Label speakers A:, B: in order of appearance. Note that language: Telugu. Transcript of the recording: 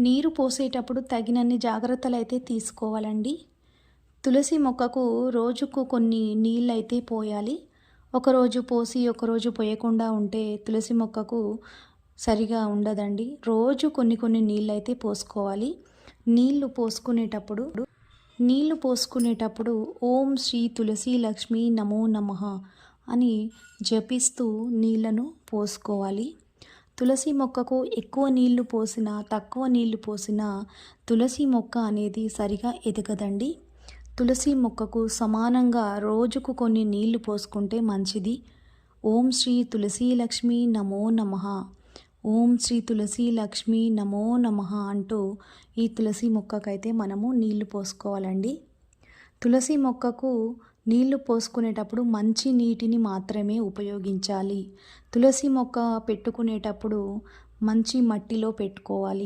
A: నీరు పోసేటప్పుడు తగినన్ని జాగ్రత్తలైతే తీసుకోవాలండి. తులసి మొక్కకు రోజుకు కొన్ని నీళ్ళైతే పోయాలి. ఒకరోజు పోసి ఒకరోజు పోయకుండా ఉంటే తులసి మొక్కకు సరిగా ఉండదండి. రోజు కొన్ని కొన్ని నీళ్ళైతే పోసుకోవాలి. నీళ్లు పోసుకునేటప్పుడు ఓం శ్రీ తులసి లక్ష్మీ నమో నమః అని జపిస్తూ నీళ్లను పోసుకోవాలి. తులసి మొక్కకు ఎక్కువ నీళ్లు పోసినా తక్కువ నీళ్లు పోసినా తులసి మొక్క అనేది సరిగా ఎదగదండి. తులసి మొక్కకు సమానంగా రోజుకు కొన్ని నీళ్లు పోసుకుంటే మంచిది. ఓం శ్రీ తులసి లక్ష్మీ నమో నమః, ఓం శ్రీ తులసి లక్ష్మీ నమో నమః అంటూ ఈ తులసి మొక్కకైతే మనము నీళ్లు పోసుకోవాలండి. తులసి మొక్కకు నీళ్లు పోసుకునేటప్పుడు మంచి నీటిని మాత్రమే ఉపయోగించాలి. తులసి మొక్క పెట్టుకునేటప్పుడు మంచి మట్టిలో పెట్టుకోవాలి.